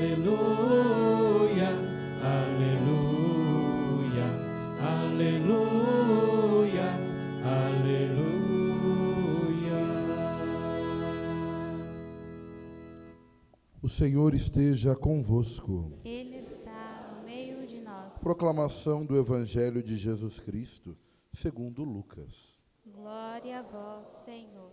aleluia, aleluia, aleluia, aleluia. O Senhor esteja convosco. Ele está no meio de nós. Proclamação do Evangelho de Jesus Cristo, segundo Lucas. Glória a vós, Senhor.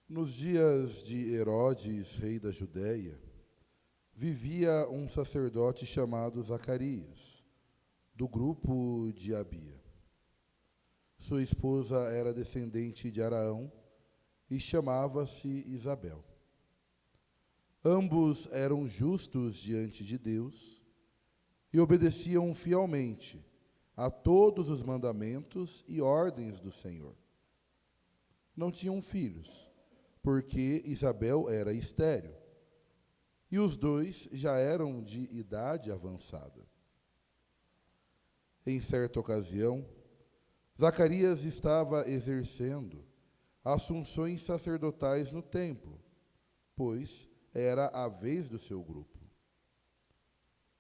Nos dias de Herodes, rei da Judéia, vivia um sacerdote chamado Zacarias, do grupo de Abia. Sua esposa era descendente de Araão e chamava-se Isabel. Ambos eram justos diante de Deus e obedeciam fielmente a todos os mandamentos e ordens do Senhor. Não tinham filhos, porque Isabel era estéril, e os dois já eram de idade avançada. Em certa ocasião, Zacarias estava exercendo as funções sacerdotais no templo, pois era a vez do seu grupo.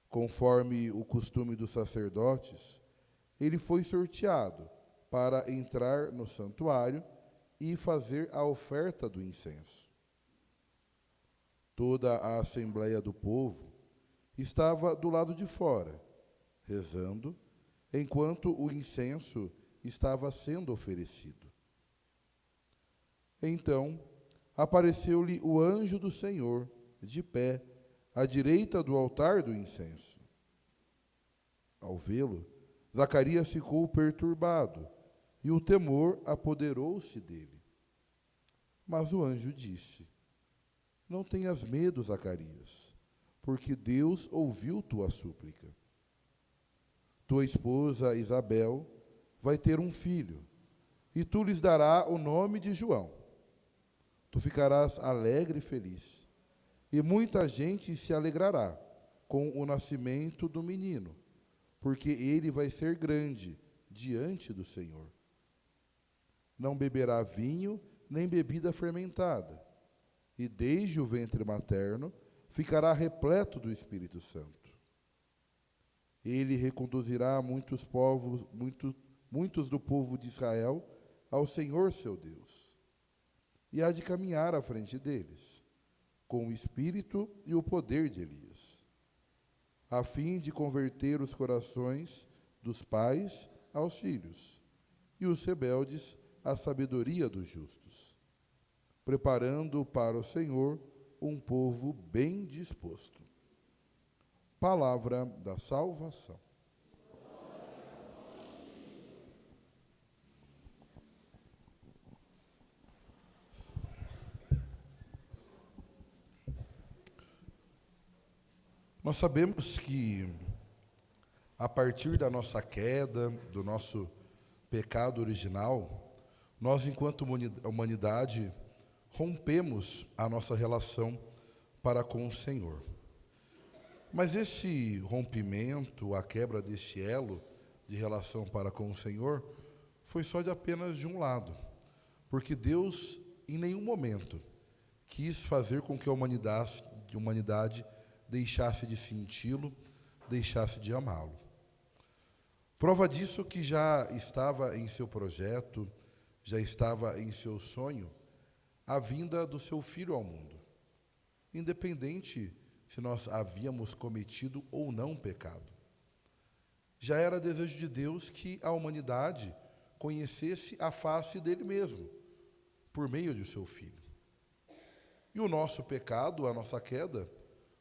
Conforme o costume dos sacerdotes, ele foi sorteado para entrar no santuário e fazer a oferta do incenso. Toda a assembleia do povo estava do lado de fora, rezando, enquanto o incenso estava sendo oferecido. Então, apareceu-lhe o anjo do Senhor, de pé, à direita do altar do incenso. Ao vê-lo, Zacarias ficou perturbado, e o temor apoderou-se dele. Mas o anjo disse: Não tenhas medo, Zacarias, porque Deus ouviu tua súplica. Tua esposa Isabel vai ter um filho, e tu lhes darás o nome de João. Tu ficarás alegre e feliz, e muita gente se alegrará com o nascimento do menino, porque ele vai ser grande diante do Senhor. Não beberá vinho nem bebida fermentada, e desde o ventre materno ficará repleto do Espírito Santo. Ele reconduzirá muitos do povo de Israel ao Senhor seu Deus, e há de caminhar à frente deles, com o espírito e o poder de Elias, a fim de converter os corações dos pais aos filhos, e os rebeldes à sabedoria dos justos, preparando para o Senhor um povo bem disposto. Palavra da salvação. Nós sabemos que, a partir da nossa queda, do nosso pecado original, nós, enquanto humanidade, rompemos a nossa relação para com o Senhor. Mas esse rompimento, a quebra deste elo de relação para com o Senhor, foi só de apenas de um lado, porque Deus, em nenhum momento, quis fazer com que a humanidade deixasse de senti-lo, deixasse de amá-lo. Prova disso que já estava em seu projeto, já estava em seu sonho, a vinda do seu Filho ao mundo, independente se nós havíamos cometido ou não pecado. Já era desejo de Deus que a humanidade conhecesse a face dele mesmo, por meio de seu Filho. E o nosso pecado, a nossa queda,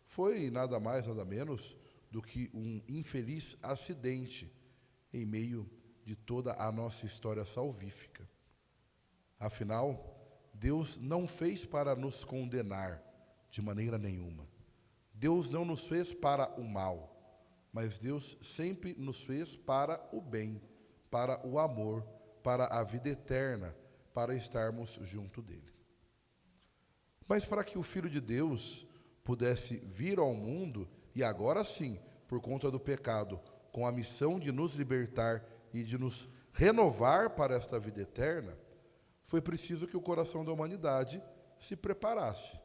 foi nada mais, nada menos do que um infeliz acidente em meio de toda a nossa história salvífica. Afinal, Deus não fez para nos condenar de maneira nenhuma. Deus não nos fez para o mal, mas Deus sempre nos fez para o bem, para o amor, para a vida eterna, para estarmos junto dele. Mas para que o Filho de Deus pudesse vir ao mundo, e agora sim, por conta do pecado, com a missão de nos libertar e de nos renovar para esta vida eterna, foi preciso que o coração da humanidade se preparasse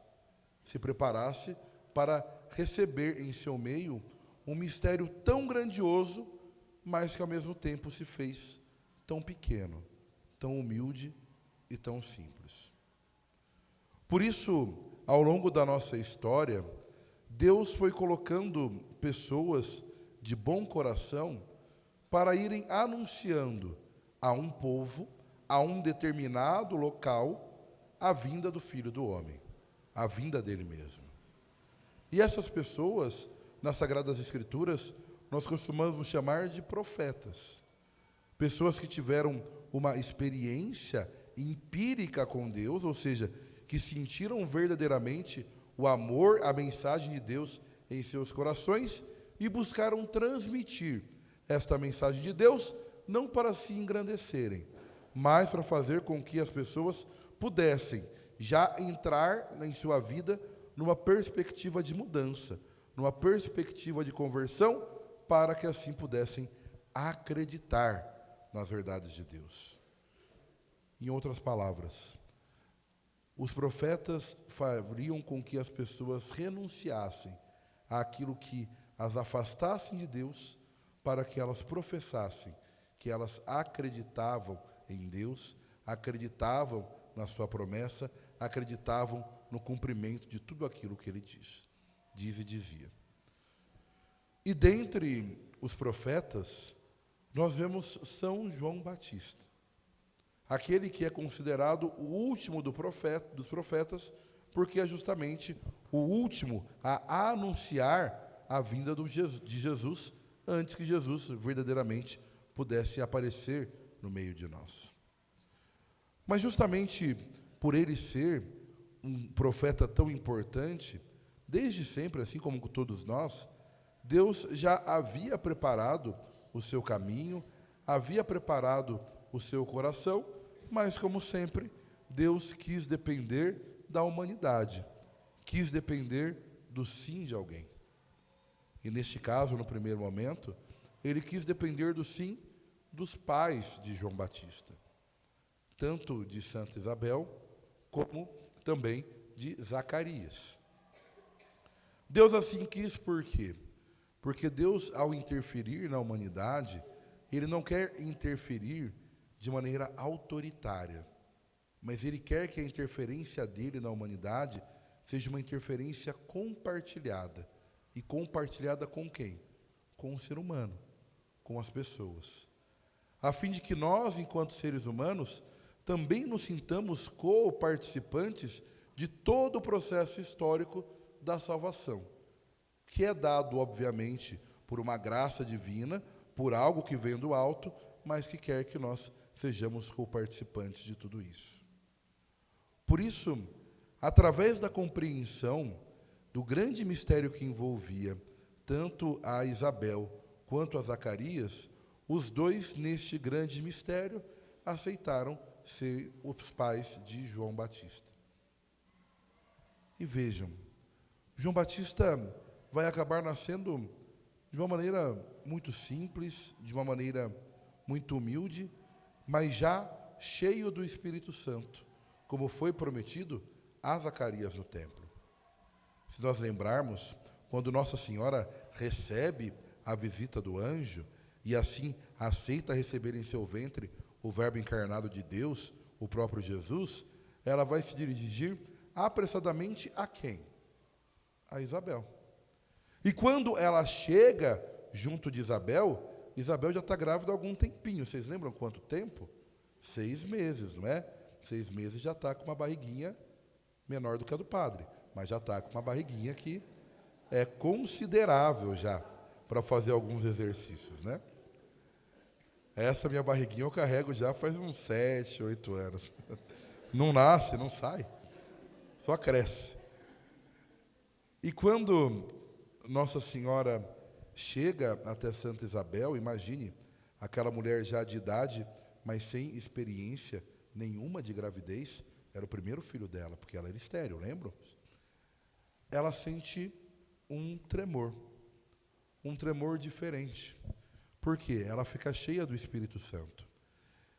para receber em seu meio um mistério tão grandioso, mas que ao mesmo tempo se fez tão pequeno, tão humilde e tão simples. Por isso, ao longo da nossa história, Deus foi colocando pessoas de bom coração para irem anunciando a um povo, a um determinado local, a vinda do Filho do Homem, a vinda dele mesmo. E essas pessoas, nas Sagradas Escrituras, nós costumamos chamar de profetas. Pessoas que tiveram uma experiência empírica com Deus, ou seja, que sentiram verdadeiramente o amor, a mensagem de Deus em seus corações e buscaram transmitir esta mensagem de Deus, não para se engrandecerem, mas para fazer com que as pessoas pudessem já entrar em sua vida numa perspectiva de mudança, numa perspectiva de conversão, para que assim pudessem acreditar nas verdades de Deus. Em outras palavras, os profetas fariam com que as pessoas renunciassem àquilo que as afastassem de Deus, para que elas professassem que elas acreditavam em Deus, acreditavam na sua promessa, acreditavam no cumprimento de tudo aquilo que ele diz e dizia. E dentre os profetas, nós vemos São João Batista, aquele que é considerado o último dos profetas, porque é justamente o último a anunciar a vinda de Jesus, antes que Jesus verdadeiramente pudesse aparecer no meio de nós. Mas justamente por ele ser um profeta tão importante, desde sempre, assim como com todos nós, Deus já havia preparado o seu caminho, havia preparado o seu coração, mas, como sempre, Deus quis depender da humanidade, quis depender do sim de alguém. E, neste caso, no primeiro momento, ele quis depender do sim dos pais de João Batista, tanto de Santa Isabel, como também de Zacarias. Deus assim quis por quê? Porque Deus, ao interferir na humanidade, ele não quer interferir de maneira autoritária, mas ele quer que a interferência dele na humanidade seja uma interferência compartilhada. E compartilhada com quem? Com o ser humano, com as pessoas. A fim de que nós, enquanto seres humanos, também nos sintamos co-participantes de todo o processo histórico da salvação, que é dado, obviamente, por uma graça divina, por algo que vem do alto, mas que quer que nós sejamos co-participantes de tudo isso. Por isso, através da compreensão do grande mistério que envolvia tanto a Isabel quanto a Zacarias, os dois, neste grande mistério, aceitaram ser os pais de João Batista. E vejam, João Batista vai acabar nascendo de uma maneira muito simples, de uma maneira muito humilde, mas já cheio do Espírito Santo, como foi prometido a Zacarias no templo. Se nós lembrarmos, quando Nossa Senhora recebe a visita do anjo e assim aceita receber em seu ventre o Verbo encarnado de Deus, o próprio Jesus, ela vai se dirigir apressadamente a quem? A Isabel. E quando ela chega junto de Isabel, Isabel já está grávida há algum tempinho. Vocês lembram quanto tempo? 6 meses, não é? 6 meses já está com uma barriguinha menor do que a do padre, mas já está com uma barriguinha que é considerável já para fazer alguns exercícios, né? Essa minha barriguinha eu carrego já faz uns 7, 8 anos. Não nasce, não sai, só cresce. E quando Nossa Senhora chega até Santa Isabel, imagine, aquela mulher já de idade, mas sem experiência nenhuma de gravidez, era o primeiro filho dela, porque ela era estéril, lembram? Ela sente um tremor diferente. Por quê? Ela fica cheia do Espírito Santo.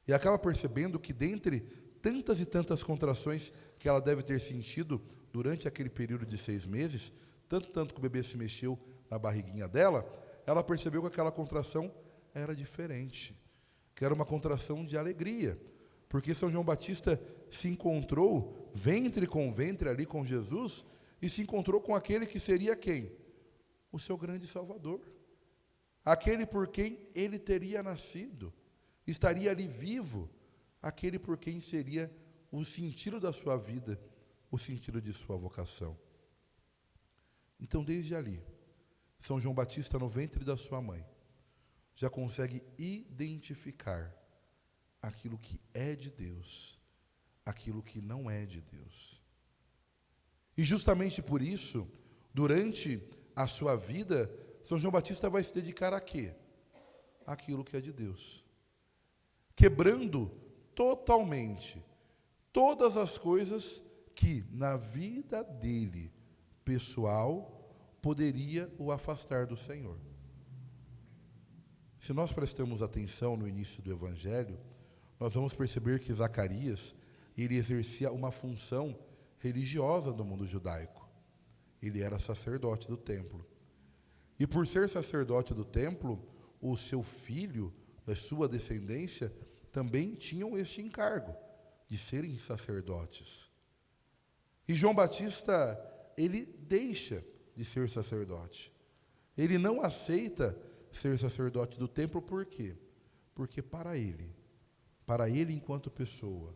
E acaba percebendo que dentre tantas e tantas contrações que ela deve ter sentido durante aquele período de 6 meses, tanto que o bebê se mexeu na barriguinha dela, ela percebeu que aquela contração era diferente, que era uma contração de alegria, porque São João Batista se encontrou ventre com ventre ali com Jesus e se encontrou com aquele que seria quem? O seu grande Salvador, aquele por quem ele teria nascido, estaria ali vivo, aquele por quem seria o sentido da sua vida, o sentido de sua vocação. Então, desde ali, São João Batista, no ventre da sua mãe, já consegue identificar aquilo que é de Deus, aquilo que não é de Deus. E justamente por isso, durante a sua vida, São João Batista vai se dedicar a quê? Aquilo que é de Deus. Quebrando totalmente todas as coisas que na vida dele, pessoal, poderia o afastar do Senhor. Se nós prestamos atenção no início do Evangelho, nós vamos perceber que Zacarias, ele exercia uma função religiosa no mundo judaico. Ele era sacerdote do templo. E por ser sacerdote do templo, o seu filho, a sua descendência, também tinham este encargo de serem sacerdotes. E João Batista, ele deixa de ser sacerdote. Ele não aceita ser sacerdote do templo, por quê? Porque para ele enquanto pessoa,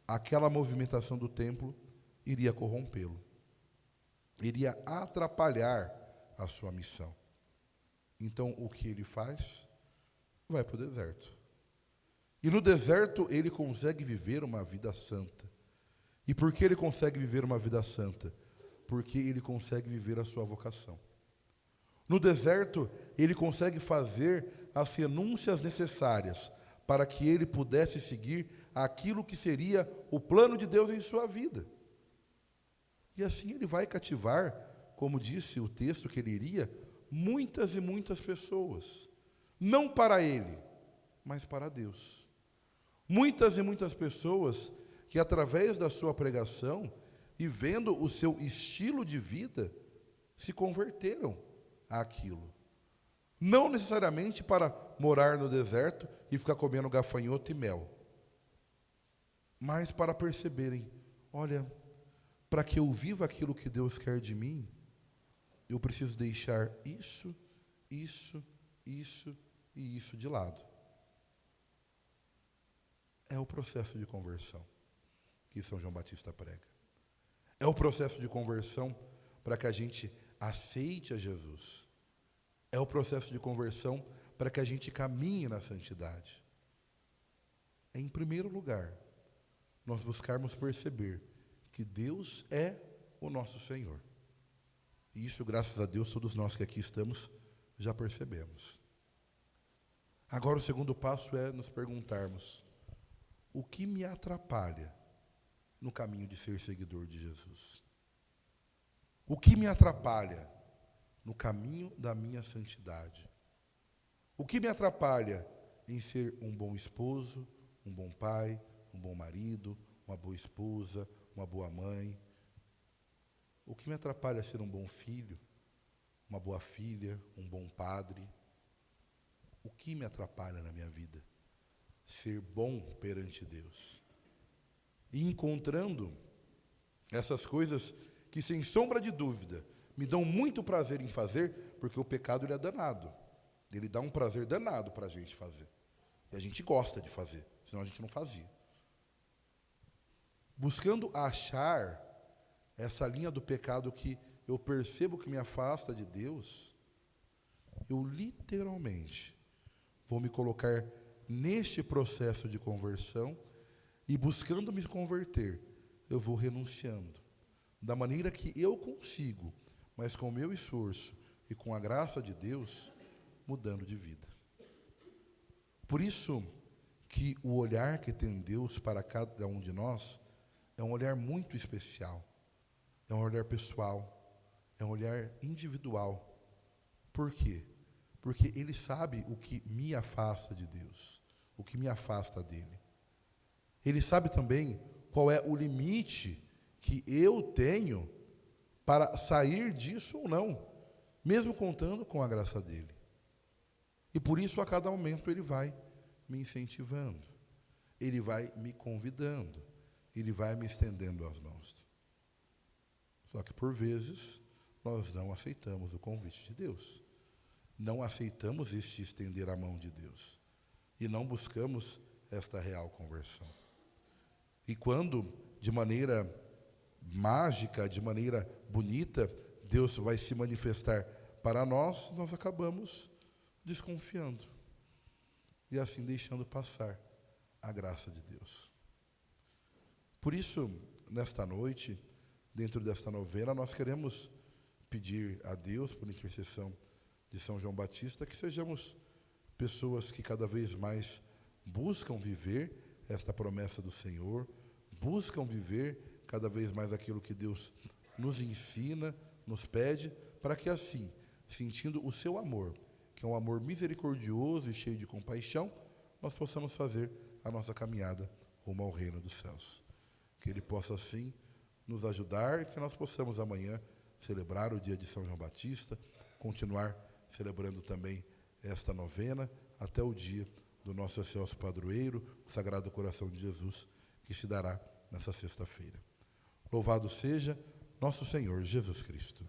aquela movimentação do templo iria corrompê-lo, iria atrapalhar a sua missão. Então, o que ele faz? Vai para o deserto. E no deserto ele consegue viver uma vida santa. E por que ele consegue viver uma vida santa? Porque ele consegue viver a sua vocação. No deserto, ele consegue fazer as renúncias necessárias para que ele pudesse seguir aquilo que seria o plano de Deus em sua vida. E assim ele vai cativar, como disse o texto que ele iria, muitas e muitas pessoas. Não para ele, mas para Deus. Muitas e muitas pessoas que, através da sua pregação e vendo o seu estilo de vida, se converteram àquilo. Não necessariamente para morar no deserto e ficar comendo gafanhoto e mel, mas para perceberem, olha, para que eu viva aquilo que Deus quer de mim, eu preciso deixar isso e isso de lado. É o processo de conversão que São João Batista prega. É o processo de conversão para que a gente aceite a Jesus. É o processo de conversão para que a gente caminhe na santidade. É, em primeiro lugar, nós buscarmos perceber que Deus é o nosso Senhor. E isso, graças a Deus, todos nós que aqui estamos já percebemos. Agora, o segundo passo é nos perguntarmos: o que me atrapalha no caminho de ser seguidor de Jesus? O que me atrapalha no caminho da minha santidade? O que me atrapalha em ser um bom esposo, um bom pai, um bom marido, uma boa esposa, uma boa mãe? O que me atrapalha ser um bom filho, uma boa filha, um bom padre? O que me atrapalha na minha vida? Ser bom perante Deus. E encontrando essas coisas que, sem sombra de dúvida, me dão muito prazer em fazer, porque o pecado ele é danado. Ele dá um prazer danado para a gente fazer. E a gente gosta de fazer, senão a gente não fazia. Buscando achar essa linha do pecado que eu percebo que me afasta de Deus, eu literalmente vou me colocar neste processo de conversão e, buscando me converter, eu vou renunciando. Da maneira que eu consigo, mas com o meu esforço, e com a graça de Deus, mudando de vida. Por isso que o olhar que tem Deus para cada um de nós é um olhar muito especial, é um olhar pessoal, é um olhar individual. Por quê? Porque Ele sabe o que me afasta de Deus, o que me afasta dEle. Ele sabe também qual é o limite que eu tenho para sair disso ou não, mesmo contando com a graça dEle. E por isso, a cada momento, Ele vai me incentivando, Ele vai me convidando, Ele vai me estendendo as mãos. Só que, por vezes, nós não aceitamos o convite de Deus. Não aceitamos este estender a mão de Deus. E não buscamos esta real conversão. E quando, de maneira mágica, de maneira bonita, Deus vai se manifestar para nós, nós acabamos desconfiando. E assim deixando passar a graça de Deus. Por isso, nesta noite, dentro desta novena, nós queremos pedir a Deus, por intercessão de São João Batista, que sejamos pessoas que cada vez mais buscam viver esta promessa do Senhor, buscam viver cada vez mais aquilo que Deus nos ensina, nos pede, para que assim, sentindo o seu amor, que é um amor misericordioso e cheio de compaixão, nós possamos fazer a nossa caminhada rumo ao reino dos céus. Que Ele possa assim nos ajudar e que nós possamos amanhã celebrar o dia de São João Batista, continuar celebrando também esta novena até o dia do nosso excelso padroeiro, o Sagrado Coração de Jesus, que se dará nessa sexta-feira. Louvado seja nosso Senhor Jesus Cristo.